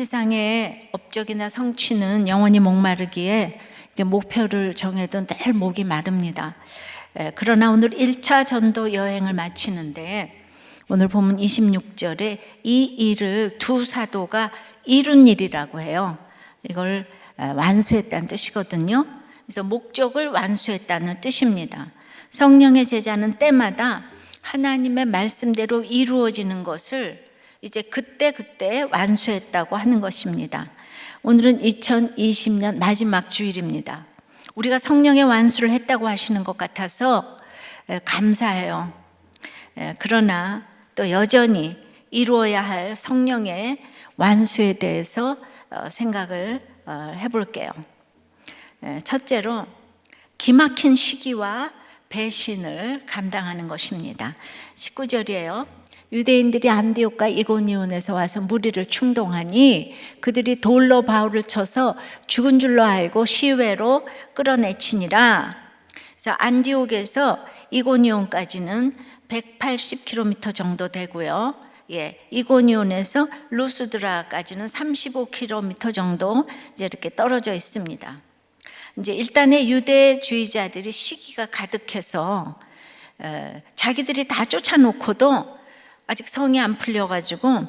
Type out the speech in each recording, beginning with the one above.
세상의 업적이나 성취는 영원히 목마르기에 목표를 정해도 늘 목이 마릅니다. 그러나 오늘 1차 전도 여행을 마치는데 오늘 본문 26절에 이 일을 두 사도가 이룬 일이라고 해요. 이걸 완수했다는 뜻이거든요. 그래서 목적을 완수했다는 뜻입니다. 성령의 제자는 때마다 하나님의 말씀대로 이루어지는 것을 이제 그때 완수했다고 하는 것입니다. 오늘은 2020년 마지막 주일입니다. 우리가 성령의 완수를 했다고 하시는 것 같아서 감사해요. 그러나 또 여전히 이루어야 할 성령의 완수에 대해서 생각을 해볼게요. 첫째로 기막힌 시기와 배신을 감당하는 것입니다. 19절이에요. 유대인들이 안디옥과 이고니온에서 와서 무리를 충동하니 그들이 돌로 바울을 쳐서 죽은 줄로 알고 시외로 끌어내치니라. 그래서 안디옥에서 이고니온까지는 180km 정도 되고요. 이고니온에서 루스드라까지는 35km 정도 이제 이렇게 떨어져 있습니다. 이제 일단의 유대주의자들이 시기가 가득해서 자기들이 다 쫓아놓고도 아직 성이 안 풀려가지고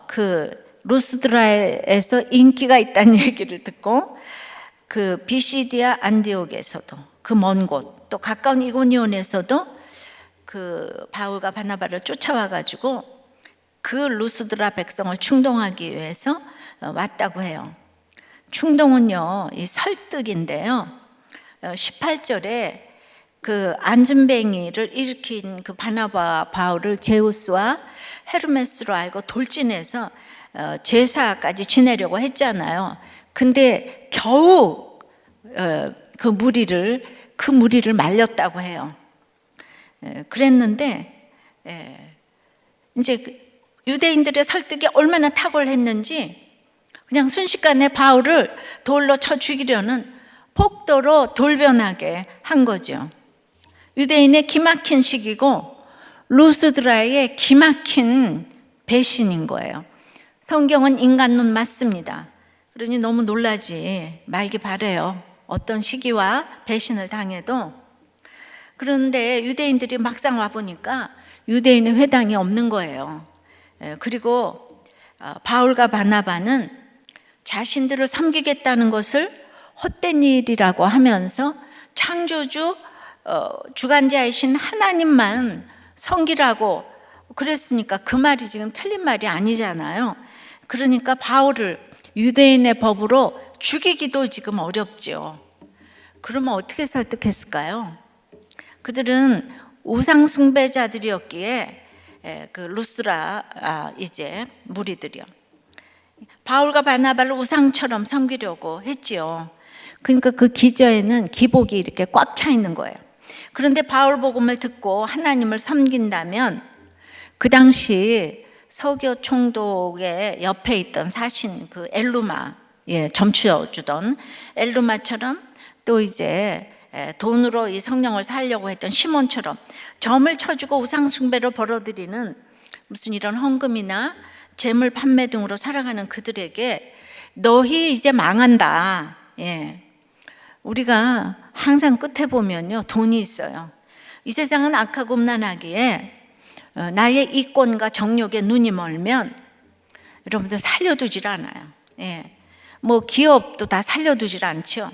그 루스드라에서 인기가 있다는 얘기를 듣고 그 비시디아 안디옥에서도 그 먼 곳, 또 가까운 이고니온에서도 그 바울과 바나바를 쫓아와가지고 그 루스드라 백성을 충동하기 위해서 왔다고 해요. 충동은요, 이 설득인데요. 18절에 그 안진뱅이를 일으킨 그 바나바와 바울을 제우스와 헤르메스로 알고 돌진해서 제사까지 지내려고 했잖아요. 근데 겨우 그 무리를 말렸다고 해요. 그랬는데 이제 유대인들의 설득이 얼마나 탁월했는지 그냥 순식간에 바울을 돌로 쳐 죽이려는 폭도로 돌변하게 한 거죠. 유대인의 기막힌 시기고 루스드라의 기막힌 배신인 거예요. 성경은 인간 눈 맞습니다. 그러니 너무 놀라지 말기 바래요. 어떤 시기와 배신을 당해도. 그런데 유대인들이 막상 와보니까 유대인의 회당이 없는 거예요. 그리고 바울과 바나바는 자신들을 섬기겠다는 것을 헛된 일이라고 하면서 창조주 주관자이신 하나님만 섬기라고 그랬으니까 그 말이 지금 틀린 말이 아니잖아요. 그러니까 바울을 유대인의 법으로 죽이기도 지금 어렵죠. 그러면 어떻게 설득했을까요? 그들은 우상 숭배자들이었기에 그 루스드라 이제 무리들이요. 바울과 바나바를 우상처럼 섬기려고 했지요. 그러니까 그 기저에는 기복이 이렇게 꽉 차 있는 거예요. 그런데 바울 복음을 듣고 하나님을 섬긴다면 그 당시 서교 총독의 옆에 있던 사신 그 엘루마, 점쳐주던 엘루마처럼 또 이제 돈으로 이 성령을 살려고 했던 시몬처럼 점을 쳐주고 우상숭배로 벌어들이는 무슨 이런 헌금이나 재물 판매 등으로 살아가는 그들에게 너희 이제 망한다. 우리가 항상 끝에 보면요, 돈이 있어요. 이 세상은 악하고 음란하기에 나의 이권과 정욕에 눈이 멀면 여러분들 살려두질 않아요. 뭐 기업도 다 살려두질 않죠.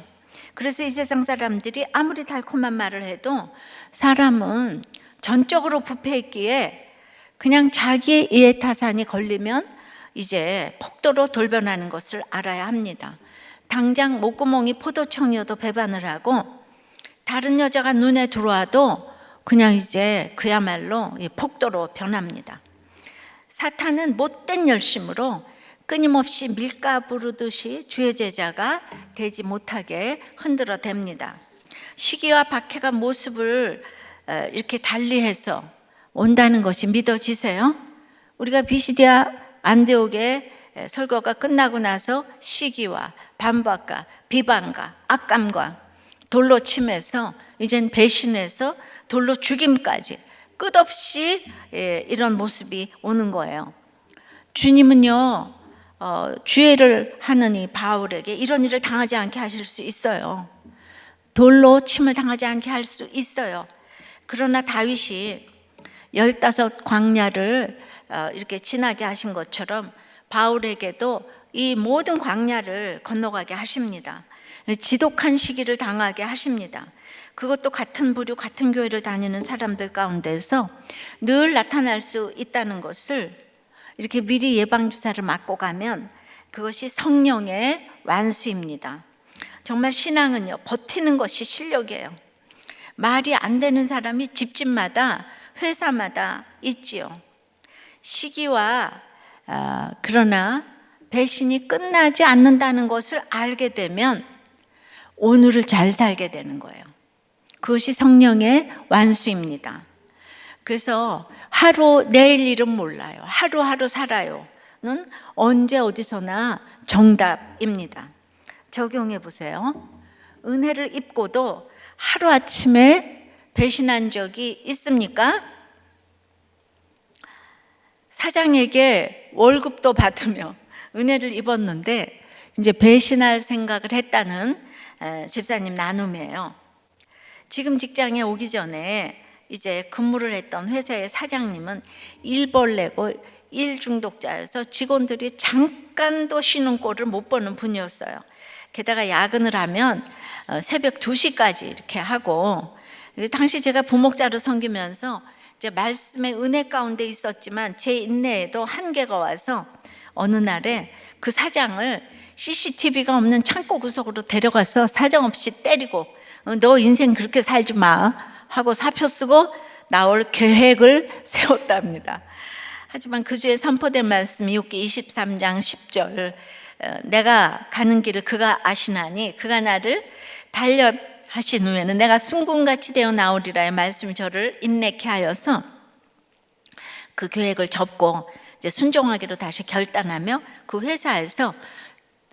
그래서 이 세상 사람들이 아무리 달콤한 말을 해도 사람은 전적으로 부패했기에 그냥 자기의 이해타산이 걸리면 이제 폭도로 돌변하는 것을 알아야 합니다. 당장 목구멍이 포도청이어도 배반을 하고 다른 여자가 눈에 들어와도 그냥 이제 그야말로 폭도로 변합니다. 사탄은 못된 열심으로 끊임없이 밀가 부르듯이 주의 제자가 되지 못하게 흔들어 댑니다. 시기와 박해가 모습을 이렇게 달리해서 온다는 것이 믿어지세요? 우리가 비시디아 안디옥의 설교가 끝나고 나서 시기와 반박과 비방과 악감과 돌로 침해서 이젠 배신해서 돌로 죽임까지 끝없이 이런 모습이 오는 거예요. 주님은요 주의를 하는 이 바울에게 이런 일을 당하지 않게 하실 수 있어요. 돌로 침을 당하지 않게 할 수 있어요. 그러나 다윗이 15 광야를 이렇게 지나게 하신 것처럼 바울에게도 이 모든 광야를 건너가게 하십니다. 지독한 시기를 당하게 하십니다. 그것도 같은 부류, 같은 교회를 다니는 사람들 가운데서 늘 나타날 수 있다는 것을 이렇게 미리 예방주사를 맞고 가면 그것이 성령의 완수입니다. 정말 신앙은요, 버티는 것이 실력이에요. 말이 안 되는 사람이 집집마다 회사마다 있지요. 시기와 그러나 배신이 끝나지 않는다는 것을 알게 되면 오늘을 잘 살게 되는 거예요. 그것이 성령의 완수입니다. 그래서 하루 내일 일은 몰라요. 하루하루 살아요는 언제 어디서나 정답입니다. 적용해 보세요. 은혜를 입고도 하루아침에 배신한 적이 있습니까? 사장에게 월급도 받으며 은혜를 입었는데 이제 배신할 생각을 했다는 집사님 나눔이에요. 지금 직장에 오기 전에 이제 근무를 했던 회사의 사장님은 일벌레고 일 중독자여서 직원들이 잠깐도 쉬는 꼴을 못 보는 분이었어요. 게다가 야근을 하면 새벽 2시까지 이렇게 하고, 당시 제가 부목자로 섬기면서 이제 말씀의 은혜 가운데 있었지만 제 인내에도 한계가 와서 어느 날에 그 사장을 CCTV가 없는 창고 구석으로 데려가서 사정없이 때리고 너 인생 그렇게 살지 마 하고 사표 쓰고 나올 계획을 세웠답니다. 하지만 그 주에 선포된 말씀이 욥기 23장 10절 내가 가는 길을 그가 아시나니 그가 나를 달려 하신 후에는 내가 순금같이 되어 나오리라의 말씀이 저를 인내케 하여서 그 계획을 접고 이제 순종하기로 다시 결단하며 그 회사에서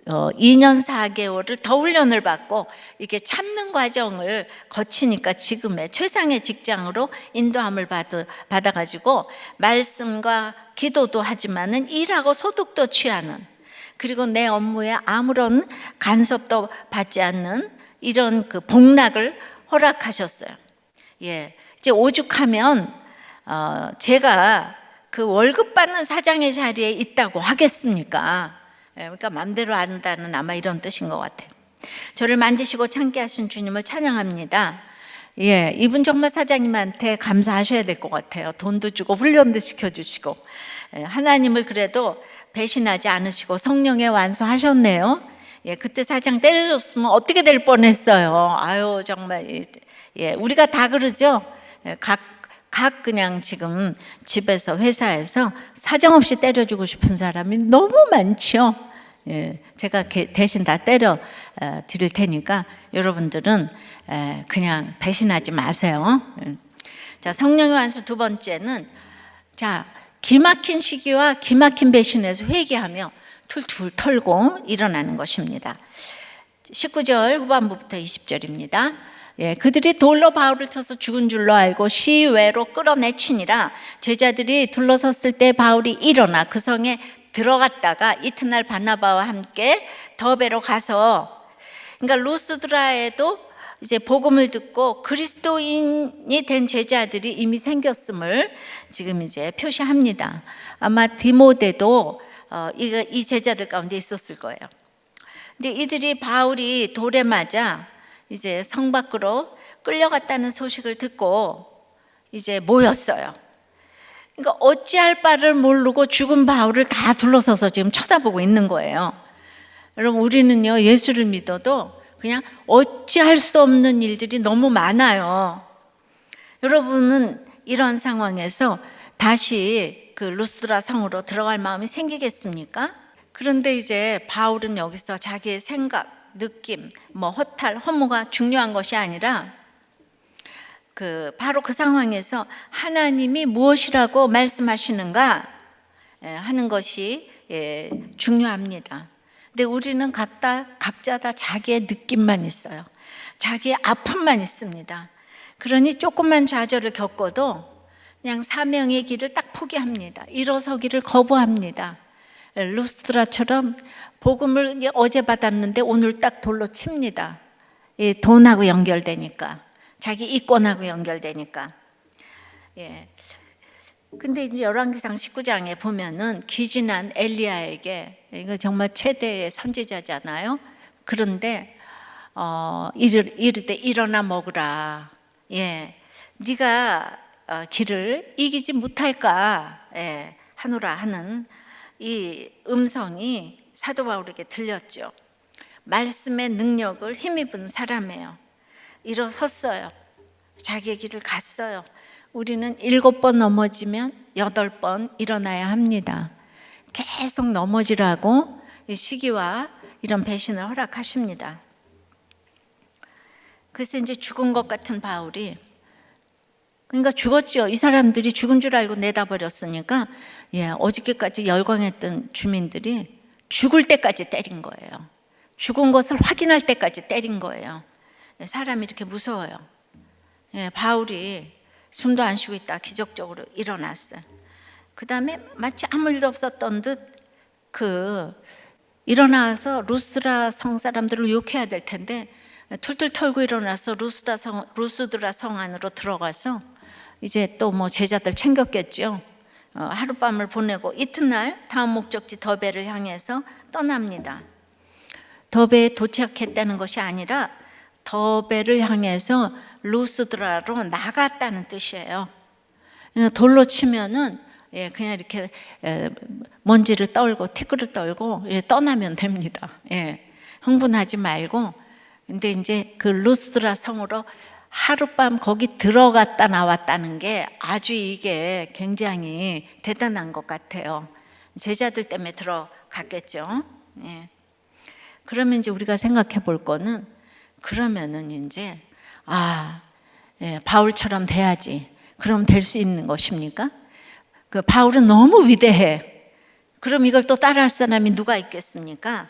2년 4개월을 더 훈련을 받고 이렇게 참는 과정을 거치니까 지금의 최상의 직장으로 인도함을 받아가지고 말씀과 기도도 하지만은 일하고 소득도 취하는, 그리고 내 업무에 아무런 간섭도 받지 않는 이런 그 복락을 허락하셨어요. 예, 이제 오죽하면 제가 그 월급 받는 사장의 자리에 있다고 하겠습니까? 그러니까 마음대로 한다는 아마 이런 뜻인 것 같아요. 저를 만지시고 참게 하신 주님을 찬양합니다. 예, 이분 정말 사장님한테 감사하셔야 될 것 같아요. 돈도 주고 훈련도 시켜주시고, 하나님을 그래도 배신하지 않으시고 성령에 완수하셨네요. 예, 그때 사장 때려줬으면 어떻게 될 뻔했어요. 아유, 정말. 예, 우리가 다 그러죠. 각 그냥 지금 집에서 회사에서 사정없이 때려주고 싶은 사람이 너무 많죠. 예, 제가 대신 다 때려 드릴 테니까 여러분들은 그냥 배신하지 마세요. 자, 성령의 완수 두 번째는, 자, 기막힌 시기와 기막힌 배신에서 회개하며 툴툴 털고 일어나는 것입니다. 19절 후반부부터 20절입니다. 예, 그들이 돌로 바울을 쳐서 죽은 줄로 알고 시외로 끌어내치니라. 제자들이 둘러섰을 때 바울이 일어나 그 성에 들어갔다가 이튿날 바나바와 함께 더베로 가서, 그러니까 루스드라에도 이제 복음을 듣고 그리스도인이 된 제자들이 이미 생겼음을 지금 이제 표시합니다. 아마 디모데도 이 제자들 가운데 있었을 거예요. 근데 이들이 바울이 돌에 맞아 이제 성 밖으로 끌려갔다는 소식을 듣고 이제 모였어요. 그러니까 어찌할 바를 모르고 죽은 바울을 다 둘러서서 지금 쳐다보고 있는 거예요. 여러분, 우리는요, 예수를 믿어도 그냥 어찌할 수 없는 일들이 너무 많아요. 여러분은 이런 상황에서 다시 그 루스드라 성으로 들어갈 마음이 생기겠습니까? 그런데 이제 바울은 여기서 자기의 생각, 느낌, 허탈, 허무가 중요한 것이 아니라 바로 그 상황에서 하나님이 무엇이라고 말씀하시는가 하는 것이 중요합니다. 근데 우리는 각자 다 자기의 느낌만 있어요. 자기의 아픔만 있습니다. 그러니 조금만 좌절을 겪어도 그냥 사명의 길을 딱 포기합니다. 일어서기를 거부합니다. 루스드라처럼 복음을 어제 받았는데 오늘 딱 돌로 칩니다. 돈하고 연결되니까, 자기 이권하고 연결되니까. 예. 근데 이제 열왕기상 19장에 보면은 귀진한 엘리야에게, 이거 정말 최대의 선지자잖아요. 그런데 이르되 일어나 먹으라. 예, 네가 길을 이기지 못할까 하노라 하는 이 음성이 사도 바울에게 들렸죠. 말씀의 능력을 힘입은 사람이에요. 일어섰어요. 자기의 길을 갔어요. 우리는 7번 넘어지면 8번 일어나야 합니다. 계속 넘어지라고 시기와 이런 배신을 허락하십니다. 그래서 이제 죽은 것 같은 바울이, 그러니까 죽었죠. 이 사람들이 죽은 줄 알고 내다버렸으니까 어저께까지 열광했던 주민들이 죽을 때까지 때린 거예요. 죽은 것을 확인할 때까지 때린 거예요. 사람이 이렇게 무서워요. 바울이 숨도 안 쉬고 있다 기적적으로 일어났어요. 그 다음에 마치 아무 일도 없었던 듯 일어나서 루스드라 성 사람들을 욕해야 될 텐데 툴툴 털고 일어나서 루스드라 성 안으로 들어가서 이제 또 뭐 제자들 챙겼겠죠. 하룻밤을 보내고 이튿날 다음 목적지 더베를 향해서 떠납니다. 더베에 도착했다는 것이 아니라 더베를 향해서 루스드라로 나갔다는 뜻이에요. 돌로 치면은 그냥 이렇게 먼지를 떨고 티끌을 떨고 떠나면 됩니다. 흥분하지 말고. 근데 이제 그 루스드라 성으로 하룻밤 거기 들어갔다 나왔다는 게 아주 이게 굉장히 대단한 것 같아요. 제자들 때문에 들어갔겠죠. 그러면 이제 우리가 생각해 볼 거는, 그러면은 이제 바울처럼 돼야지. 그럼 될 수 있는 것입니까? 그 바울은 너무 위대해. 그럼 이걸 또 따라할 사람이 누가 있겠습니까?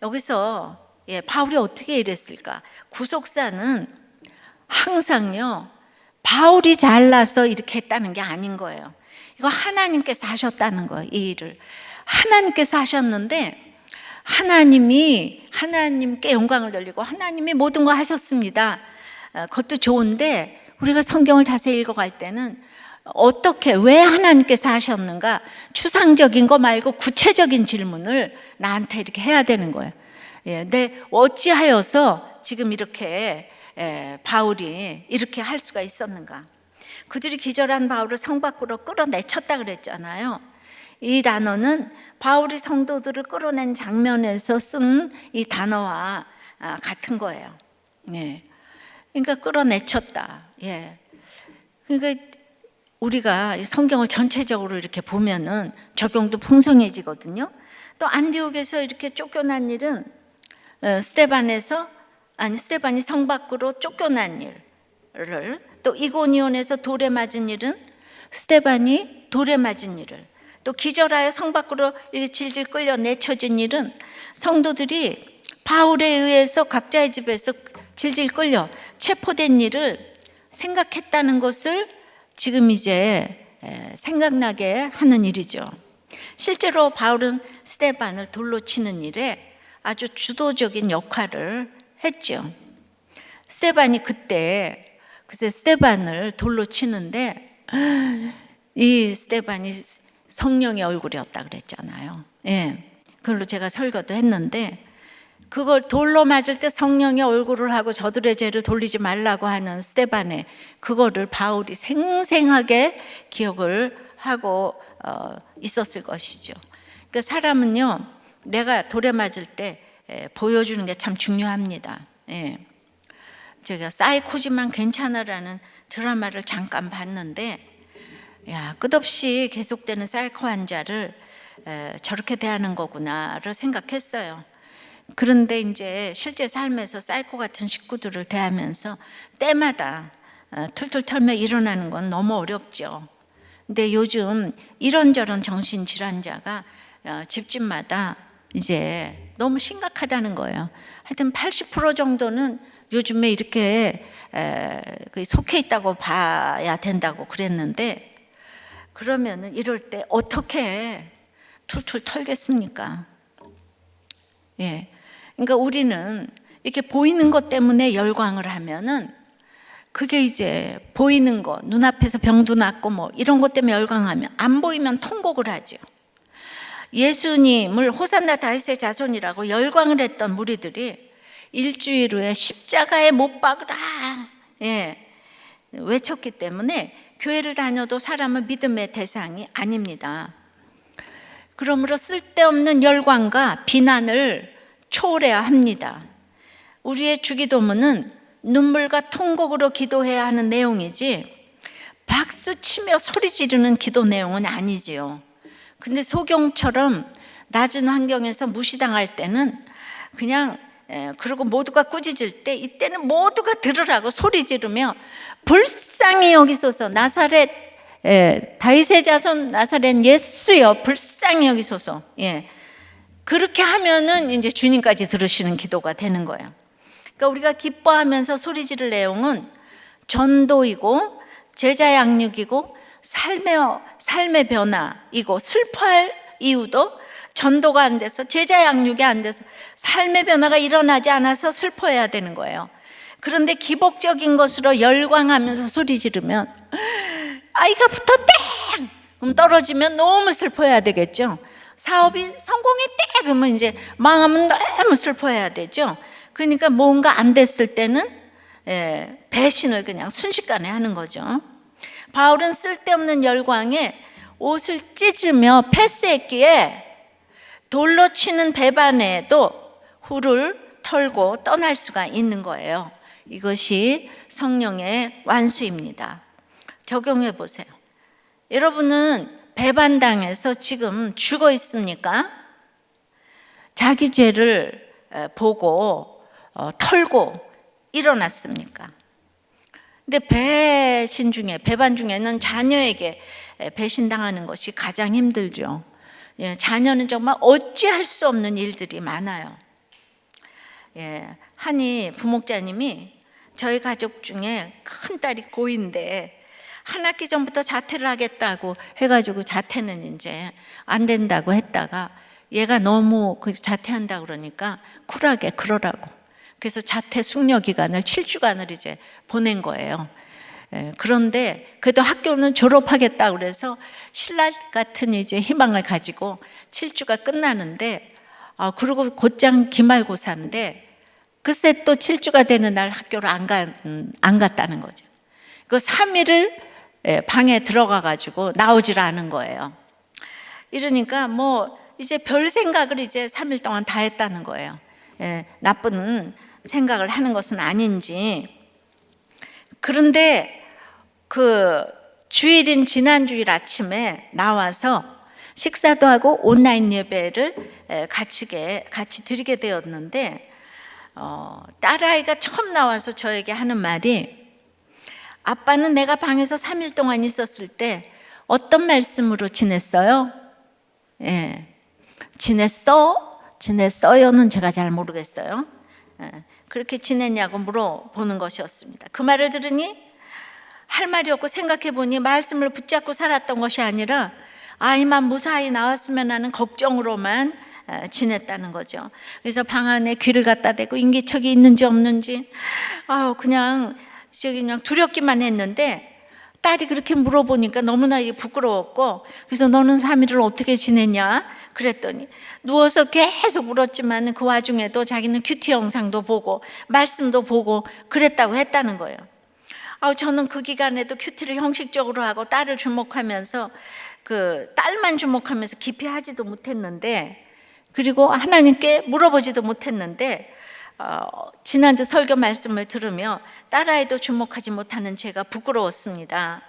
여기서 바울이 어떻게 이랬을까? 구속사는 항상요, 바울이 잘나서 이렇게 했다는 게 아닌 거예요. 이거 하나님께서 하셨다는 거예요. 이 일을 하나님께서 하셨는데, 하나님께 영광을 돌리고 하나님이 모든 거 하셨습니다. 그것도 좋은데 우리가 성경을 자세히 읽어갈 때는 어떻게, 왜 하나님께서 하셨는가, 추상적인 거 말고 구체적인 질문을 나한테 이렇게 해야 되는 거예요. 근데 어찌하여서 지금 이렇게 바울이 이렇게 할 수가 있었는가? 그들이 기절한 바울을 성 밖으로 끌어내쳤다 그랬잖아요. 이 단어는 바울이 성도들을 끌어낸 장면에서 쓴 이 단어와 같은 거예요. 그러니까 끌어내쳤다. 그러니까 우리가 성경을 전체적으로 이렇게 보면은 적용도 풍성해지거든요. 또 안디옥에서 이렇게 쫓겨난 일은 스데반이 성 밖으로 쫓겨난 일을, 또 이고니온에서 돌에 맞은 일은 스데반이 돌에 맞은 일을, 또 기절하여 성 밖으로 이렇게 질질 끌려 내쳐진 일은 성도들이 바울에 의해서 각자의 집에서 질질 끌려 체포된 일을 생각했다는 것을 지금 이제 생각나게 하는 일이죠. 실제로 바울은 스데반을 돌로 치는 일에 아주 주도적인 역할을 했죠. 스데반이 그때 스데반을 돌로 치는데, 이 스데반이 성령의 얼굴이었다 그랬잖아요. 그걸로 제가 설교도 했는데, 그걸 돌로 맞을 때 성령의 얼굴을 하고 저들의 죄를 돌리지 말라고 하는 스데반의 그거를 바울이 생생하게 기억을 하고 있었을 것이죠. 그러니까 사람은요, 내가 돌에 맞을 때 보여주는 게 참 중요합니다. 제가 사이코지만 괜찮아라는 드라마를 잠깐 봤는데, 끝없이 계속되는 사이코 환자를 저렇게 대하는 거구나를 생각했어요. 그런데 이제 실제 삶에서 사이코 같은 식구들을 대하면서 때마다 툴툴 털며 일어나는 건 너무 어렵죠. 근데 요즘 이런저런 정신질환자가 집집마다 이제 너무 심각하다는 거예요. 하여튼 80% 정도는 요즘에 이렇게 속해 있다고 봐야 된다고 그랬는데, 그러면은 이럴 때 어떻게 툴툴 털겠습니까? 예. 그러니까 우리는 이렇게 보이는 것 때문에 열광을 하면은 그게 이제 보이는 거, 눈앞에서 병도 낫고 뭐 이런 것 때문에 열광하면 안 보이면 통곡을 하죠. 예수님을 호산나 다윗의 자손이라고 열광을 했던 무리들이 일주일 후에 십자가에 못 박으라 외쳤기 때문에 교회를 다녀도 사람은 믿음의 대상이 아닙니다. 그러므로 쓸데없는 열광과 비난을 초월해야 합니다. 우리의 주기도문은 눈물과 통곡으로 기도해야 하는 내용이지 박수치며 소리 지르는 기도 내용은 아니지요. 근데 소경처럼 낮은 환경에서 무시당할 때는 그냥 그리고 모두가 꾸짖을 때 이때는 모두가 들으라고 소리 지르며 불쌍히 여기소서 나사렛 다윗의 자손 나사렛 예수여 불쌍히 여기소서. 그렇게 하면은 이제 주님까지 들으시는 기도가 되는 거예요. 그러니까 우리가 기뻐하면서 소리 지를 내용은 전도이고 제자 양육이고 삶의 변화이고 슬퍼할 이유도 전도가 안 돼서 제자 양육이 안 돼서 삶의 변화가 일어나지 않아서 슬퍼해야 되는 거예요. 그런데 기복적인 것으로 열광하면서 소리 지르면 아이가 붙었대! 그럼 떨어지면 너무 슬퍼해야 되겠죠. 사업이 성공했대! 그러면 이제 망하면 너무 슬퍼해야 되죠. 그러니까 뭔가 안 됐을 때는 배신을 그냥 순식간에 하는 거죠. 바울은 쓸데없는 열광에 옷을 찢으며 패스했기에 돌로 치는 배반에도 후를 털고 떠날 수가 있는 거예요. 이것이 성령의 완수입니다. 적용해 보세요. 여러분은 배반당해서 지금 죽어 있습니까? 자기 죄를 보고 털고 일어났습니까? 근데 배반 중에는 자녀에게 배신당하는 것이 가장 힘들죠. 자녀는 정말 어찌할 수 없는 일들이 많아요. 한이 부목자님이 저희 가족 중에 큰 딸이 고2인데 한 학기 전부터 자퇴를 하겠다고 해가지고 자퇴는 이제 안 된다고 했다가 얘가 너무 자퇴한다 그러니까 쿨하게 그러라고. 그래서 자퇴 숙려 기간을 7주간을 이제 보낸 거예요. 그런데 그래도 학교는 졸업하겠다 그래서 신라 같은 이제 희망을 가지고 7주가 끝나는데 그리고 곧장 기말고사인데 글쎄 또 7주가 되는 날 학교를 안 갔다는 거죠. 그 3일을 방에 들어가 가지고 나오질 않은 거예요. 이러니까 뭐 이제 별 생각을 이제 3일 동안 다 했다는 거예요. 나쁜 생각을 하는 것은 아닌지. 그런데 그 주일인 지난 주일 아침에 나와서 식사도 하고 온라인 예배를 같이 드리게 되었는데 딸아이가 처음 나와서 저에게 하는 말이 아빠는 내가 방에서 3일 동안 있었을 때 어떤 말씀으로 지냈어요? 지냈어요는 제가 잘 모르겠어요. 그렇게 지냈냐고 물어보는 것이었습니다. 그 말을 들으니 할 말이 없고 생각해 보니 말씀을 붙잡고 살았던 것이 아니라 아이만 무사히 나왔으면 하는 걱정으로만 지냈다는 거죠. 그래서 방 안에 귀를 갖다 대고 인기척이 있는지 없는지 그냥 두렵기만 했는데 딸이 그렇게 물어보니까 너무나 부끄러웠고 그래서 너는 3일을 어떻게 지냈냐 그랬더니 누워서 계속 울었지만 그 와중에도 자기는 큐티 영상도 보고 말씀도 보고 그랬다고 했다는 거예요. 저는 그 기간에도 큐티를 형식적으로 하고 딸을 주목하면서 그 딸만 주목하면서 깊이 하지도 못했는데 그리고 하나님께 물어보지도 못했는데 지난주 설교 말씀을 들으며 딸아이도 주목하지 못하는 제가 부끄러웠습니다.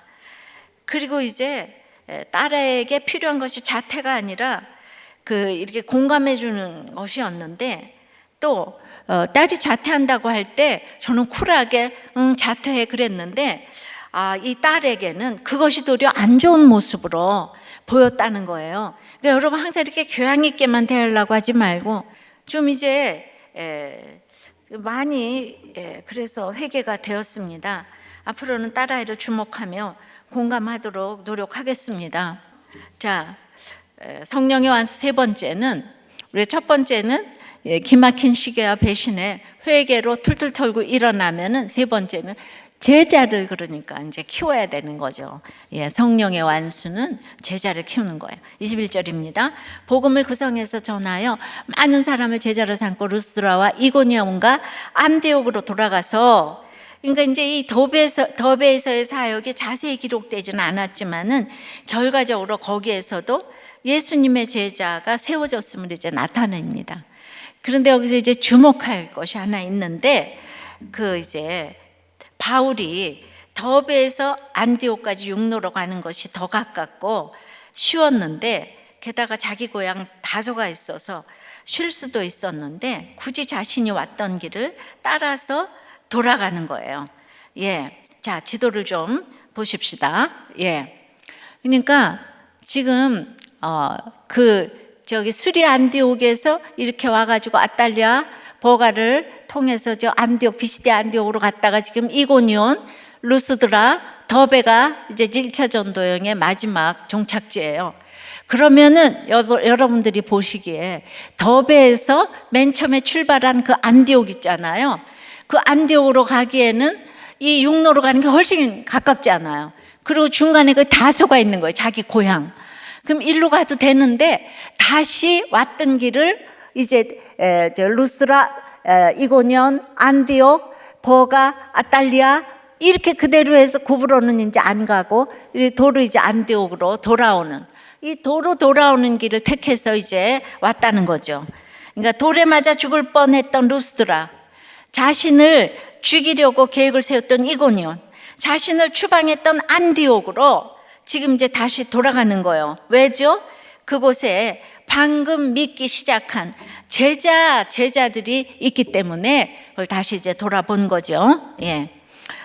그리고 이제 딸에게 필요한 것이 자퇴가 아니라 이렇게 공감해 주는 것이었는데 또 딸이 자퇴한다고 할 때 저는 쿨하게 자퇴해 그랬는데 이 딸에게는 그것이 도리어 안 좋은 모습으로 보였다는 거예요. 그러니까 여러분 항상 이렇게 교양 있게만 대하려고 하지 말고 좀 이제 많이 그래서 회개가 되었습니다. 앞으로는 딸아이를 주목하며 공감하도록 노력하겠습니다. 자, 성령의 완수 세 번째는, 우리 첫 번째는 기막힌 시계와 배신의 회개로 툴툴 털고 일어나면은, 세 번째는 제자를 그러니까 이제 키워야 되는 거죠. 성령의 완수는 제자를 키우는 거예요. 21절입니다. 복음을 그 성에서 전하여 많은 사람을 제자로 삼고 루스드라와 이고니온과 안디옥으로 돌아가서, 그러니까 이제 이 더베에서의 사역이 자세히 기록되지는 않았지만은 결과적으로 거기에서도 예수님의 제자가 세워졌음을 이제 나타냅니다. 그런데 여기서 이제 주목할 것이 하나 있는데, 이제 바울이 더베에서 안디옥까지 육로로 가는 것이 더 가깝고 쉬웠는데, 게다가 자기 고향 다소가 있어서 쉴 수도 있었는데 굳이 자신이 왔던 길을 따라서 돌아가는 거예요. 자, 지도를 좀 보십시다. 그러니까 지금 수리 안디옥에서 이렇게 와가지고 아탈리아 버가를 통해서 저 안디옥, 비시대 안디옥으로 갔다가 지금 이고니온, 루스드라, 더베가 이제 1차 전도여행의 마지막 종착지예요. 그러면은 여러분들이 보시기에 더베에서 맨 처음에 출발한 그 안디옥 있잖아요. 그 안디옥으로 가기에는 이 육로로 가는 게 훨씬 가깝지 않아요. 그리고 중간에 그 다소가 있는 거예요. 자기 고향. 그럼 일로 가도 되는데 다시 왔던 길을 이제 루스드라, 이고니온, 안디옥, 버가, 아탈리아 이렇게 그대로 해서 구부로는 이제 안 가고 도로 이제 안디옥으로 돌아오는, 이 도로 돌아오는 길을 택해서 이제 왔다는 거죠. 그러니까 돌에 맞아 죽을 뻔했던 루스드라, 자신을 죽이려고 계획을 세웠던 이고니온, 자신을 추방했던 안디옥으로 지금 이제 다시 돌아가는 거예요. 왜죠? 그곳에 방금 믿기 시작한 제자들이 있기 때문에 그걸 다시 이제 돌아본 거죠.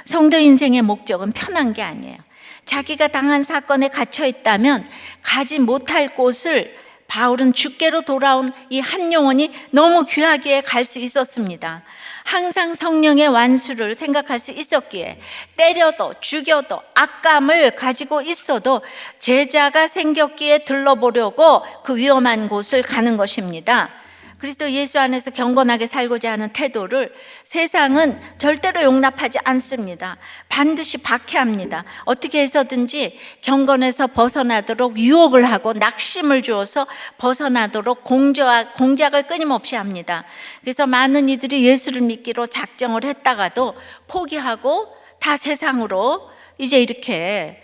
성도 인생의 목적은 편한 게 아니에요. 자기가 당한 사건에 갇혀 있다면 가지 못할 곳을 바울은 주께로 돌아온 이 한 영혼이 너무 귀하기에 갈 수 있었습니다. 항상 성령의 완수를 생각할 수 있었기에 때려도 죽여도 악감을 가지고 있어도 제자가 생겼기에 들러보려고 그 위험한 곳을 가는 것입니다. 그리스도 예수 안에서 경건하게 살고자 하는 태도를 세상은 절대로 용납하지 않습니다. 반드시 박해합니다. 어떻게 해서든지 경건에서 벗어나도록 유혹을 하고 낙심을 주어서 벗어나도록 공작을 끊임없이 합니다. 그래서 많은 이들이 예수를 믿기로 작정을 했다가도 포기하고 다 세상으로 이제 이렇게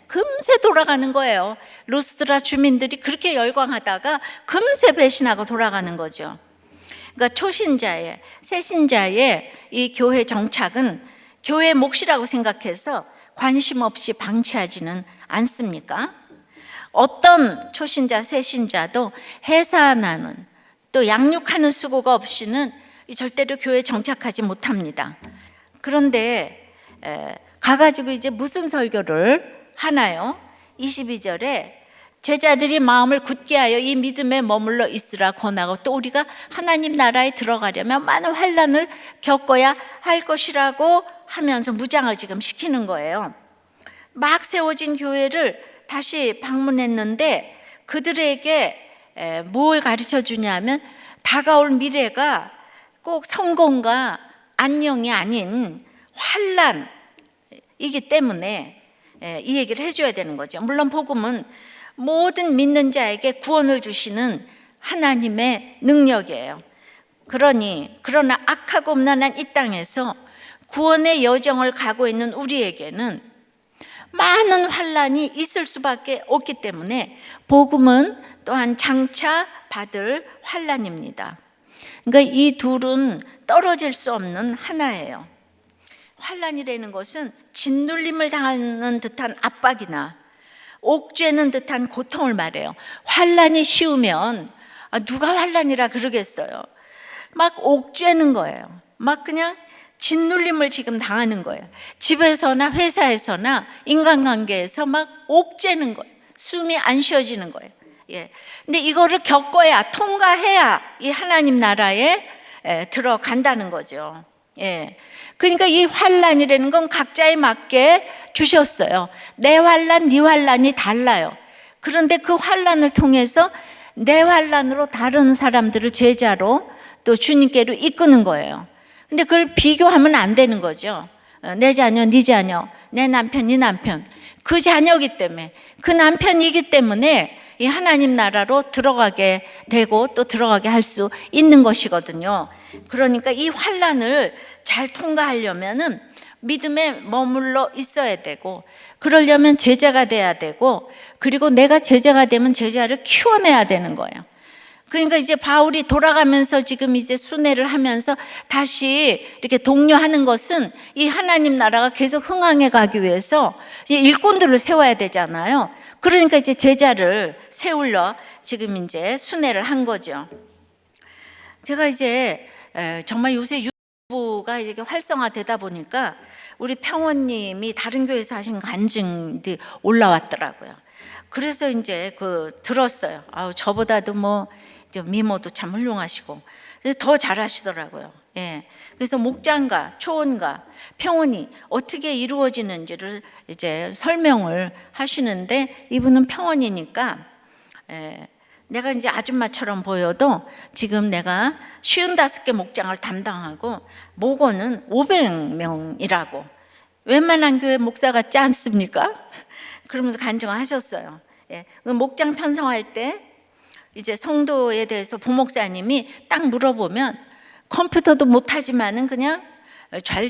금세 돌아가는 거예요. 루스드라 주민들이 그렇게 열광하다가 금세 배신하고 돌아가는 거죠. 그러니까 초신자의, 새신자의 이 교회 정착은 교회의 몫이라고 생각해서 관심 없이 방치하지는 않습니까? 어떤 초신자, 새신자도 해산하는, 또 양육하는 수고가 없이는 절대로 교회에 정착하지 못합니다. 그런데 가가지고 이제 무슨 설교를 하나요? 22절에 제자들이 마음을 굳게 하여 이 믿음에 머물러 있으라 권하고, 또 우리가 하나님 나라에 들어가려면 많은 환난을 겪어야 할 것이라고 하면서 무장을 지금 시키는 거예요. 막 세워진 교회를 다시 방문했는데 그들에게 뭘 가르쳐 주냐면 다가올 미래가 꼭 성공과 안녕이 아닌 환난이기 때문에 이 얘기를 해줘야 되는 거죠. 물론 복음은 모든 믿는 자에게 구원을 주시는 하나님의 능력이에요. 그러나 악하고 음란한 이 땅에서 구원의 여정을 가고 있는 우리에게는 많은 환난이 있을 수밖에 없기 때문에 복음은 또한 장차 받을 환난입니다. 그러니까 이 둘은 떨어질 수 없는 하나예요. 환난이라는 것은 짓눌림을 당하는 듯한 압박이나 옥죄는 듯한 고통을 말해요. 환난이 쉬우면 누가 환난이라 그러겠어요. 막 옥죄는 거예요. 막 그냥 짓눌림을 지금 당하는 거예요. 집에서나 회사에서나 인간관계에서 막 옥죄는 거예요. 숨이 안 쉬어지는 거예요. 근데 이거를 겪어야, 통과해야 이 하나님 나라에 들어간다는 거죠. 그러니까 이 환난이라는 건 각자에 맞게 주셨어요. 내 환난, 네 환난이 달라요. 그런데 그 환난을 통해서 내 환난으로 다른 사람들을 제자로 또 주님께로 이끄는 거예요. 근데 그걸 비교하면 안 되는 거죠. 내 자녀, 네 자녀, 내 남편, 네 남편. 그 자녀이기 때문에, 그 남편이기 때문에 이 하나님 나라로 들어가게 되고 또 들어가게 할 수 있는 것이거든요. 그러니까 이 환난을 잘 통과하려면은 믿음에 머물러 있어야 되고, 그러려면 제자가 돼야 되고, 그리고 내가 제자가 되면 제자를 키워내야 되는 거예요. 그러니까 이제 바울이 돌아가면서 지금 이제 순회를 하면서 다시 이렇게 독려하는 것은 이 하나님 나라가 계속 흥황해 가기 위해서 이제 일꾼들을 세워야 되잖아요. 그러니까 이제 제자를 세우려 지금 이제 순회를 한 거죠. 제가 이제 정말 요새 유튜브가 이렇게 활성화되다 보니까 우리 평원님이 다른 교회에서 하신 간증들이 올라왔더라고요. 그래서 이제 들었어요. 아우, 저보다도 뭐 미모도 참 훌륭하시고 더 잘하시더라고요. 예. 그래서 목장과 초원과 평원이 어떻게 이루어지는지를 이제 설명을 하시는데, 이분은 평원이니까 내가 이제 아줌마처럼 보여도 지금 내가 55개 목장을 담당하고 목원은 500명이라고 웬만한 교회 목사 같지 않습니까? 그러면서 간증을 하셨어요. 예. 목장 편성할 때 이제 성도에 대해서 부목사님이 딱 물어보면 컴퓨터도 못하지만은 그냥 잘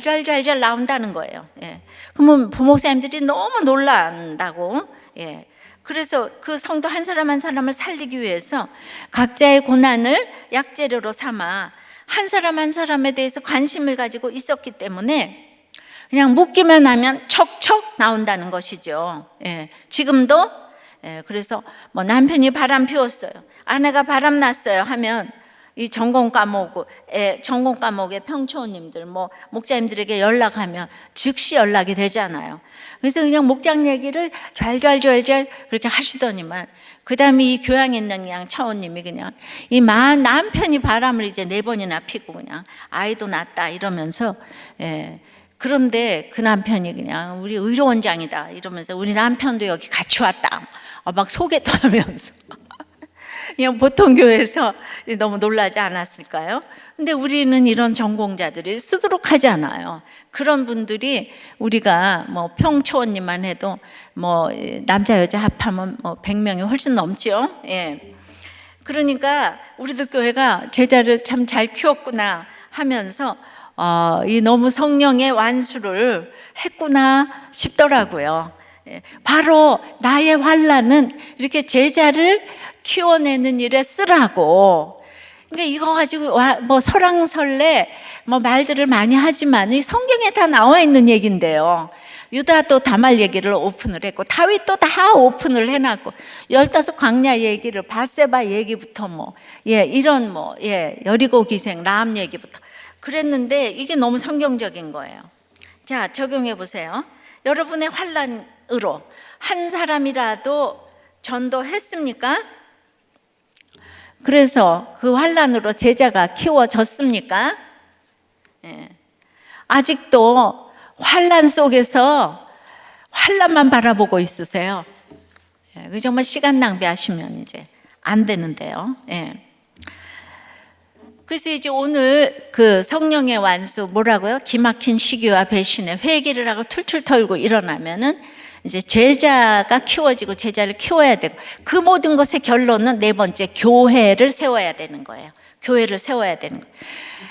나온다는 거예요. 예. 그러면 부목사님들이 너무 놀란다고. 예. 그래서 그 성도 한 사람 한 사람을 살리기 위해서 각자의 고난을 약재료로 삼아 한 사람 한 사람에 대해서 관심을 가지고 있었기 때문에 그냥 묻기만 하면 척척 나온다는 것이죠. 예. 지금도 그래서 뭐 남편이 바람 피웠어요, 아내가 바람 났어요 하면 이 전공 과목의 평초원님들 뭐 목자님들에게 연락하면 즉시 연락이 되잖아요. 그래서 그냥 목장 얘기를 잘 그렇게 하시더니만 그 다음에 이 교양 있는 그냥 차원님이 그냥 남편이 바람을 이제 4번이나 피고 그냥 아이도 낳았다 이러면서 그런데 그 남편이 그냥 우리 의료원장이다 이러면서 우리 남편도 여기 같이 왔다 막 소개도 하면서 그냥 보통 교회에서 너무 놀라지 않았을까요? 근데 우리는 이런 전공자들이 수두룩하지 않아요. 그런 분들이 우리가 뭐 평초원님만 해도 뭐 남자 여자 합하면 뭐 100명이 훨씬 넘죠. 예. 그러니까 우리도 교회가 제자를 참 잘 키웠구나 하면서 이 너무 성령의 완수를 했구나 싶더라고요. 바로 나의 환난은 이렇게 제자를 키워내는 일에 쓰라고. 그러니까 이거 가지고 뭐 설왕설래 뭐 말들을 많이 하지만 이 성경에 다 나와 있는 얘기인데요. 유다도 다말 얘기를 오픈을 했고 다윗도 다 오픈을 해놨고 15광야 얘기를 바세바 얘기부터 이런 여리고 기생 라합 얘기부터 그랬는데 이게 너무 성경적인 거예요. 자, 적용해 보세요. 여러분의 환난으로 한 사람이라도 전도했습니까? 그래서 그 환난으로 제자가 키워졌습니까? 아직도 환난 속에서 환난만 바라보고 있으세요. 정말 시간 낭비하시면 이제 안 되는데요. 그래서 이제 오늘 그 성령의 완수 뭐라고요? 기막힌 시기와 배신에 회개를 하고 툴툴 털고 일어나면은 이제 제자가 키워지고 제자를 키워야 되고 그 모든 것의 결론은 4번째 교회를 세워야 되는 거예요. 교회를 세워야 되는 거예요.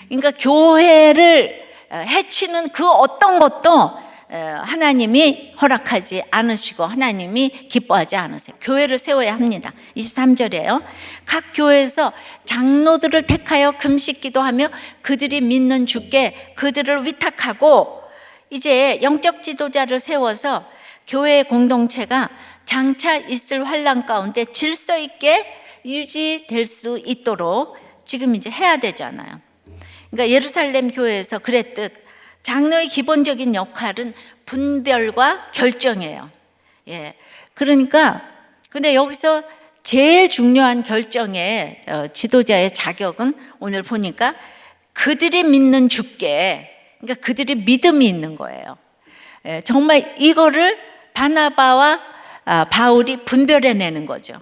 그러니까 교회를 해치는 그 어떤 것도 하나님이 허락하지 않으시고 하나님이 기뻐하지 않으세요. 교회를 세워야 합니다. 23절이에요. 각 교회에서 장로들을 택하여 금식 기도하며 그들이 믿는 주께 그들을 위탁하고 이제 영적 지도자를 세워서 교회 공동체가 장차 있을 환난 가운데 질서 있게 유지될 수 있도록 지금 이제 해야 되잖아요. 그러니까 예루살렘 교회에서 그랬듯 장로의 기본적인 역할은 분별과 결정이에요. 그러니까 근데 여기서 제일 중요한 결정의 지도자의 자격은 오늘 보니까 그들이 믿는 주께, 그러니까 그들이 믿음이 있는 거예요. 정말 이거를 바나바와 바울이 분별해내는 거죠.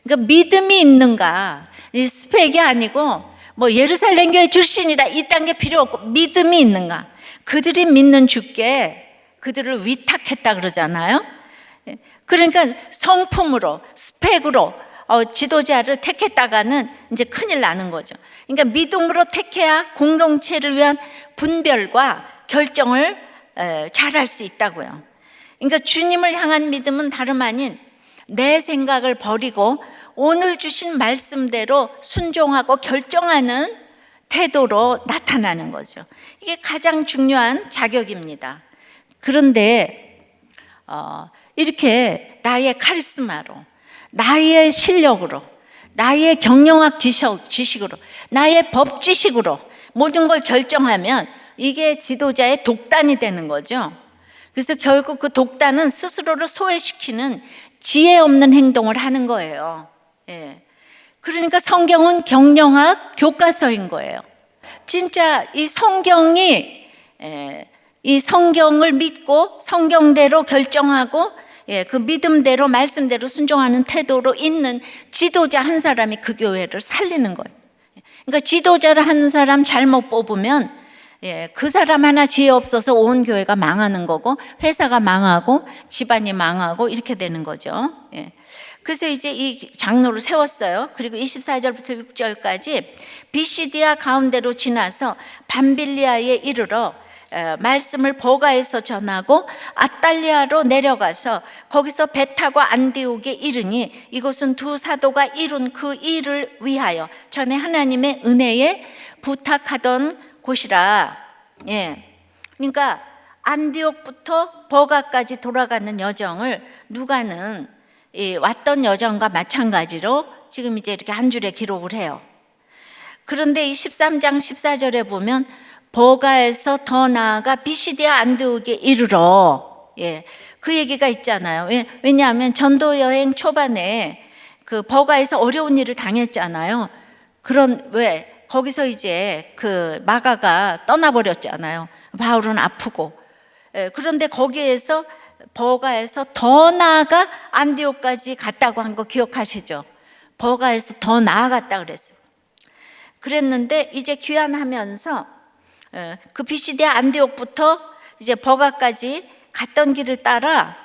그러니까 믿음이 있는가, 이 스펙이 아니고 뭐 예루살렘 교회 출신이다 이딴 게 필요 없고 믿음이 있는가. 그들이 믿는 주께 그들을 위탁했다 그러잖아요. 그러니까 성품으로 스펙으로 지도자를 택했다가는 이제 큰일 나는 거죠. 그러니까 믿음으로 택해야 공동체를 위한 분별과 결정을 잘할 수 있다고요. 그러니까 주님을 향한 믿음은 다름 아닌 내 생각을 버리고 오늘 주신 말씀대로 순종하고 결정하는 태도로 나타나는 거죠. 이게 가장 중요한 자격입니다. 그런데 이렇게 나의 카리스마로, 나의 실력으로, 나의 경영학 지식으로, 나의 법 지식으로 모든 걸 결정하면 이게 지도자의 독단이 되는 거죠. 그래서 결국 그 독단은 스스로를 소외시키는 지혜 없는 행동을 하는 거예요. 그러니까 성경은 경영학 교과서인 거예요. 진짜 이 성경을 믿고 성경대로 결정하고 그 믿음대로 말씀대로 순종하는 태도로 있는 지도자 한 사람이 그 교회를 살리는 거예요. 그러니까 지도자를 하는 사람 잘못 뽑으면 그 사람 하나 지혜 없어서 온 교회가 망하는 거고 회사가 망하고 집안이 망하고 이렇게 되는 거죠. 그래서 이제 이 장로를 세웠어요. 그리고 24절부터 6절까지 비시디아 가운데로 지나서 밤빌리아에 이르러 말씀을 버가에서 전하고 아탈리아로 내려가서 거기서 배 타고 안디옥에 이르니 이곳은 두 사도가 이룬 그 일을 위하여 전에 하나님의 은혜에 부탁하던 곳이라. 그러니까 안디옥부터 버가까지 돌아가는 여정을 누가는 왔던 여정과 마찬가지로 지금 이제 이렇게 한 줄에 기록을 해요. 그런데 이 13장 14절에 보면 버가에서 더 나아가 비시디아 안디옥에 이르러, 그 얘기가 있잖아요. 왜냐하면 전도 여행 초반에 그 버가에서 어려운 일을 당했잖아요. 왜 거기서 이제 그 마가가 떠나버렸잖아요. 바울은 아프고. 그런데 거기에서 버가에서 더 나아가 안디옥까지 갔다고 한 거 기억하시죠? 버가에서 더 나아갔다 그랬어요. 그랬는데 이제 귀환하면서 그 비시디아 안디옥부터 이제 버가까지 갔던 길을 따라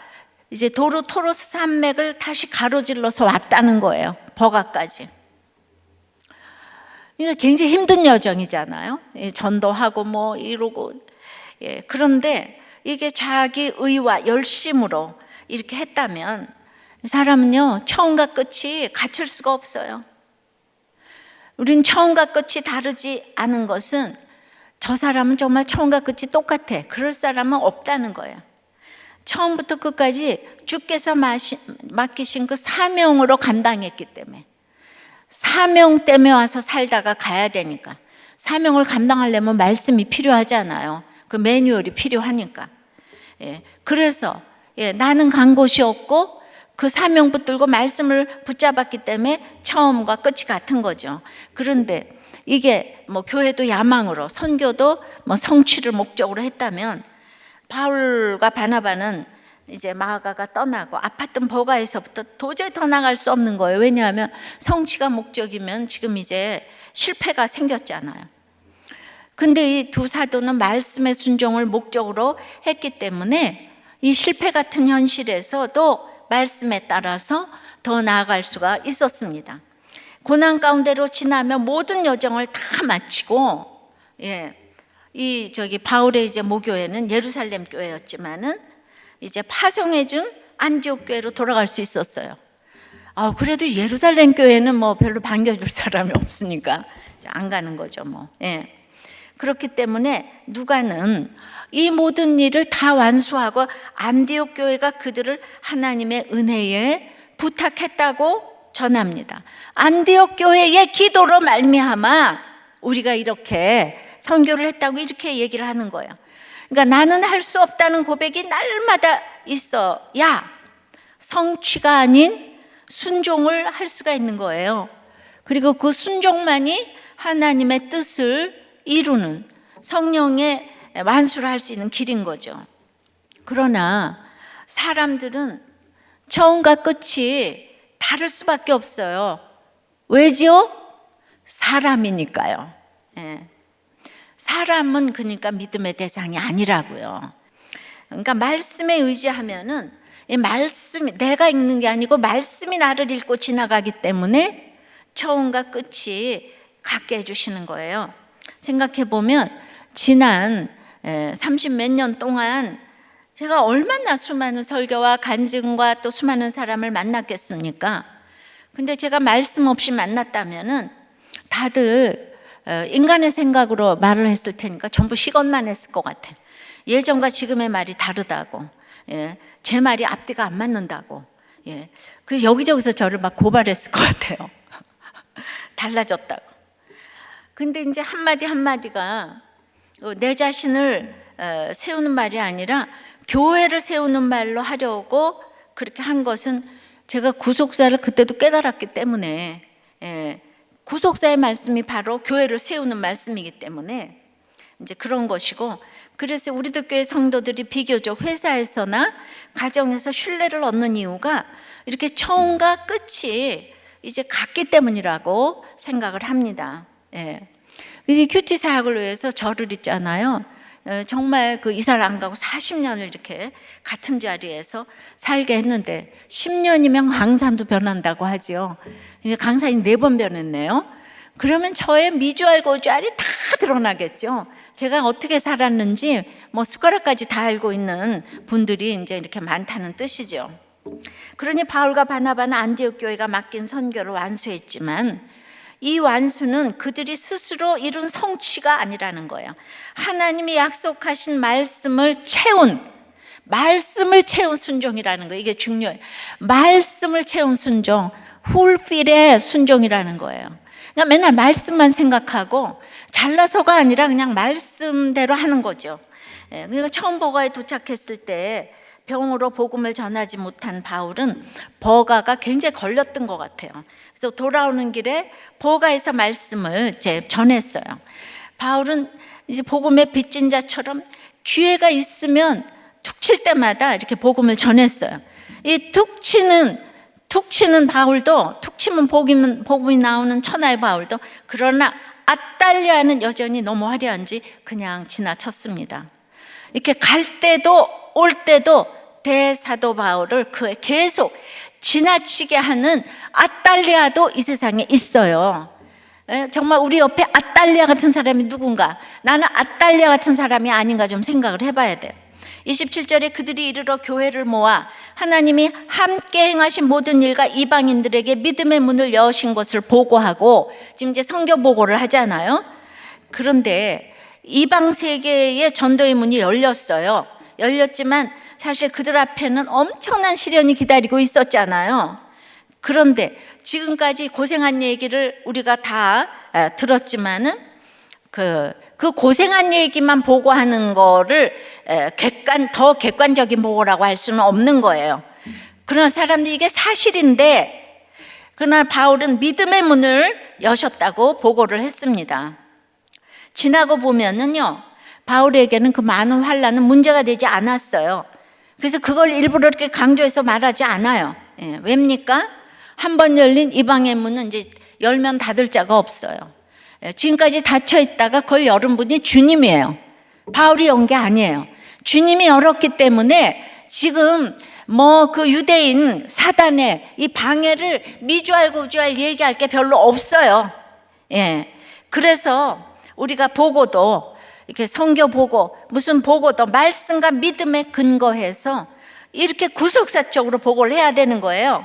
이제 도르토로스 산맥을 다시 가로질러서 왔다는 거예요. 버가까지. 그러니까 굉장히 힘든 여정이잖아요. 전도하고 뭐 이러고. 그런데 이게 자기 의와 열심으로 이렇게 했다면 사람은요 처음과 끝이 같을 수가 없어요. 우린 처음과 끝이 다르지 않은 것은 저 사람은 정말 처음과 끝이 똑같아. 그럴 사람은 없다는 거예요. 처음부터 끝까지 주께서 맡기신 그 사명으로 감당했기 때문에, 사명 때문에 와서 살다가 가야 되니까, 사명을 감당하려면 말씀이 필요하잖아요. 그 매뉴얼이 필요하니까. 그래서 나는 간 곳이 없고 그 사명 붙들고 말씀을 붙잡았기 때문에 처음과 끝이 같은 거죠. 그런데 이게 뭐 교회도 야망으로, 선교도 뭐 성취를 목적으로 했다면 바울과 바나바는 이제 마가가 떠나고 아팠던 버가에서부터 도저히 더 나갈 수 없는 거예요. 왜냐하면 성취가 목적이면 지금 이제 실패가 생겼잖아요. 근데 이 두 사도는 말씀의 순종을 목적으로 했기 때문에 이 실패 같은 현실에서도 말씀에 따라서 더 나아갈 수가 있었습니다. 고난 가운데로 지나면 모든 여정을 다 마치고, 바울의 이제 모교회는 예루살렘 교회였지만은 이제 파송해준 안디옥 교회로 돌아갈 수 있었어요. 그래도 예루살렘 교회는 뭐 별로 반겨줄 사람이 없으니까 안 가는 거죠, 뭐. 그렇기 때문에 누가는 이 모든 일을 다 완수하고 안디옥 교회가 그들을 하나님의 은혜에 부탁했다고 전합니다. 안디옥 교회의 기도로 말미암아 우리가 이렇게 선교를 했다고 이렇게 얘기를 하는 거예요. 그러니까 나는 할 수 없다는 고백이 날마다 있어야 성취가 아닌 순종을 할 수가 있는 거예요. 그리고 그 순종만이 하나님의 뜻을 이루는, 성령의 완수를 할 수 있는 길인 거죠. 그러나 사람들은 처음과 끝이 다를 수밖에 없어요. 왜지요? 사람이니까요. 예. 사람은 그러니까 믿음의 대상이 아니라고요. 그러니까 말씀에 의지하면은 이 말씀이 내가 읽는 게 아니고 말씀이 나를 읽고 지나가기 때문에 처음과 끝이 같게 해주시는 거예요. 생각해 보면 지난 30 몇 년 동안 제가 얼마나 수많은 설교와 간증과 또 수많은 사람을 만났겠습니까? 근데 제가 말씀 없이 만났다면은 다들 인간의 생각으로 말을 했을 테니까 전부 시건만 했을 것 같아요. 예전과 지금의 말이 다르다고, 제 말이 앞뒤가 안 맞는다고, 그 여기저기서 저를 막 고발했을 것 같아요. 달라졌다고. 근데 이제 한마디 한마디가 내 자신을 세우는 말이 아니라 교회를 세우는 말로 하려고 그렇게 한 것은 제가 구속사를 그때도 깨달았기 때문에, 구속사의 말씀이 바로 교회를 세우는 말씀이기 때문에 이제 그런 것이고, 그래서 우리들 교회 성도들이 비교적 회사에서나 가정에서 신뢰를 얻는 이유가 이렇게 처음과 끝이 이제 같기 때문이라고 생각을 합니다. 이제 큐티 사역을 위해서 절을 있잖아요. 정말 그 이사를 안 가고 40년을 이렇게 같은 자리에서 살게 했는데 10년이면 강산도 변한다고 하죠. 이제 강산이 4번 변했네요. 그러면 저의 미주알 고주알이 다 드러나겠죠. 제가 어떻게 살았는지 뭐 숟가락까지 다 알고 있는 분들이 이제 이렇게 많다는 뜻이죠. 그러니 바울과 바나바는 안디옥 교회가 맡긴 선교를 완수했지만 이 완수는 그들이 스스로 이룬 성취가 아니라는 거예요. 하나님이 약속하신 말씀을 채운 순종이라는 거예요. 이게 중요해요. 말씀을 채운 순종, fulfill의 순종이라는 거예요. 그냥 맨날 말씀만 생각하고 잘나서가 아니라 그냥 말씀대로 하는 거죠. 그러니까 처음 버가에 도착했을 때 병으로 복음을 전하지 못한 바울은 버가가 굉장히 걸렸던 것 같아요. 그래서 돌아오는 길에 버가에서 말씀을 전했어요. 바울은 이제 복음의 빚진 자처럼 기회가 있으면 툭 칠 때마다 이렇게 복음을 전했어요. 이 툭 치는 바울도, 툭 치면 복음이 나오는 천하의 바울도, 그러나 아달랴는 여전히 너무 화려한지 그냥 지나쳤습니다. 이렇게 갈 때도 올 때도 대사도 바울을 계속 지나치게 하는 아달랴도 이 세상에 있어요. 정말 우리 옆에 아달랴 같은 사람이 누군가, 나는 아달랴 같은 사람이 아닌가 좀 생각을 해봐야 돼요. 27절에 그들이 이르러 교회를 모아 하나님이 함께 행하신 모든 일과 이방인들에게 믿음의 문을 여신 것을 보고하고, 지금 이제 선교 보고를 하잖아요. 그런데 이방 세계의 전도의 문이 열렸어요. 열렸지만 사실 그들 앞에는 엄청난 시련이 기다리고 있었잖아요. 그런데 지금까지 고생한 얘기를 우리가 다 들었지만은 그 고생한 얘기만 보고하는 거를 더 객관적인 보고라고 할 수는 없는 거예요. 그러나 사람들이 이게 사실인데, 그날 바울은 믿음의 문을 여셨다고 보고를 했습니다. 지나고 보면은요, 바울에게는 그 많은 환난은 문제가 되지 않았어요. 그래서 그걸 일부러 이렇게 강조해서 말하지 않아요. 왜입니까? 한 번 열린 이방의 문은 이제 열면 닫을 자가 없어요. 지금까지 닫혀 있다가 그걸 열은 분이 주님이에요. 바울이 연 게 아니에요. 주님이 열었기 때문에 지금 뭐 그 유대인 사단의 이 방해를 미주알 고주알 얘기할 게 별로 없어요. 그래서 우리가 보고도 이렇게 성교 보고 무슨 보고도 말씀과 믿음에 근거해서 이렇게 구속사적으로 보고를 해야 되는 거예요.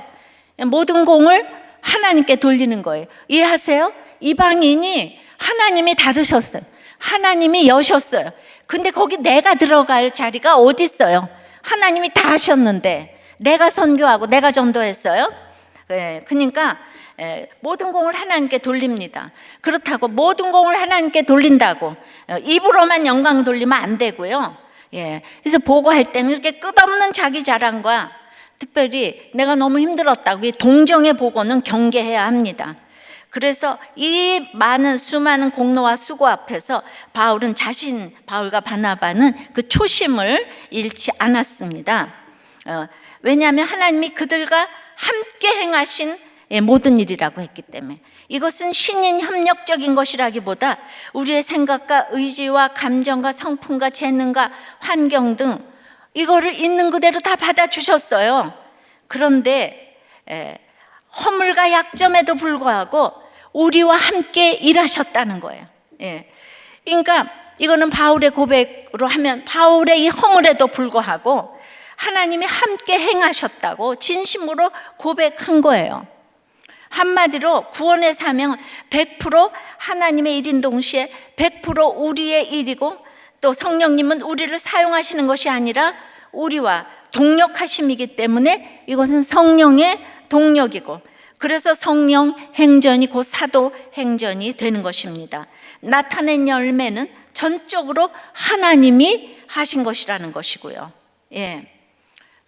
모든 공을 하나님께 돌리는 거예요. 이해하세요? 이방인이 하나님이 닫으셨어요. 하나님이 여셨어요. 근데 거기 내가 들어갈 자리가 어디 있어요? 하나님이 다 하셨는데 내가 선교하고 내가 전도했어요? 그러니까 모든 공을 하나님께 돌립니다. 그렇다고 모든 공을 하나님께 돌린다고 입으로만 영광 돌리면 안 되고요. 그래서 보고할 때는 이렇게 끝없는 자기 자랑과 특별히 내가 너무 힘들었다고 이 동정의 보고는 경계해야 합니다. 그래서 이 수많은 공로와 수고 앞에서 바울과 바나바는 그 초심을 잃지 않았습니다. 왜냐하면 하나님이 그들과 함께 행하신 모든 일이라고 했기 때문에. 이것은 신인 협력적인 것이라기보다 우리의 생각과 의지와 감정과 성품과 재능과 환경 등 이거를 있는 그대로 다 받아주셨어요. 그런데 허물과 약점에도 불구하고 우리와 함께 일하셨다는 거예요. 그러니까 이거는 바울의 고백으로 하면 바울의 이 허물에도 불구하고 하나님이 함께 행하셨다고 진심으로 고백한 거예요. 한마디로 구원의 사명은 100% 하나님의 일인 동시에 100% 우리의 일이고, 또 성령님은 우리를 사용하시는 것이 아니라 우리와 동력하심이기 때문에 이것은 성령의 동력이고, 그래서 성령 행전이 곧 사도 행전이 되는 것입니다. 나타낸 열매는 전적으로 하나님이 하신 것이라는 것이고요.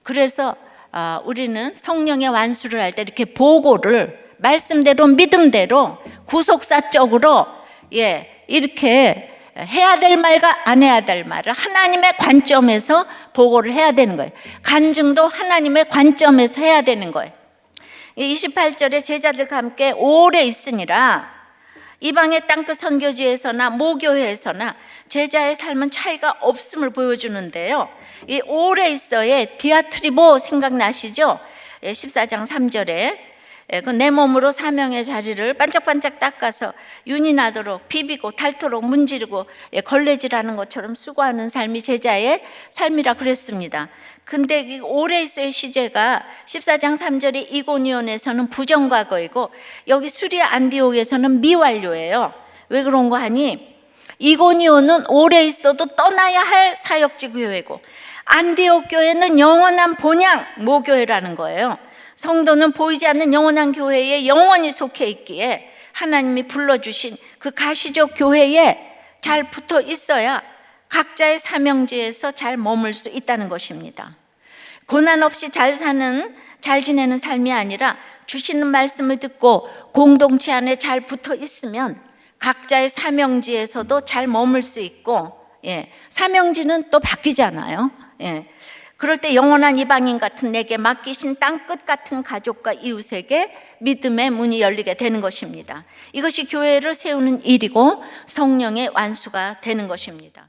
그래서 우리는 성령의 완수를 할 때 이렇게 보고를 말씀대로 믿음대로 구속사적으로 이렇게 해야 될 말과 안 해야 될 말을 하나님의 관점에서 보고를 해야 되는 거예요. 간증도 하나님의 관점에서 해야 되는 거예요. 28절에 제자들과 함께 오래 있으니라. 이방의 땅끝 선교지에서나 모교회에서나 제자의 삶은 차이가 없음을 보여주는데요. 이 오래 있어의 디아트리보 생각나시죠? 14장 3절에 내 몸으로 사명의 자리를 반짝반짝 닦아서 윤이 나도록 비비고 닳도록 문지르고 걸레질하는 것처럼 수고하는 삶이 제자의 삶이라 그랬습니다. 근데 이 오래 있어의 시제가 14장 3절에 이고니온에서는 부정과거이고 여기 수리 안디옥에서는 미완료예요. 왜 그런 거 하니? 이고니온은 오래 있어도 떠나야 할 사역지 교회고, 안디옥 교회는 영원한 본향 모교회라는 거예요. 성도는 보이지 않는 영원한 교회에 영원히 속해 있기에 하나님이 불러주신 그 가시적 교회에 잘 붙어 있어야 각자의 사명지에서 잘 머물 수 있다는 것입니다. 고난 없이 잘 지내는 삶이 아니라 주시는 말씀을 듣고 공동체 안에 잘 붙어 있으면 각자의 사명지에서도 잘 머물 수 있고, 사명지는 또 바뀌잖아요. 그럴 때 영원한 이방인 같은 내게 맡기신 땅끝 같은 가족과 이웃에게 믿음의 문이 열리게 되는 것입니다. 이것이 교회를 세우는 일이고 성령의 완수가 되는 것입니다.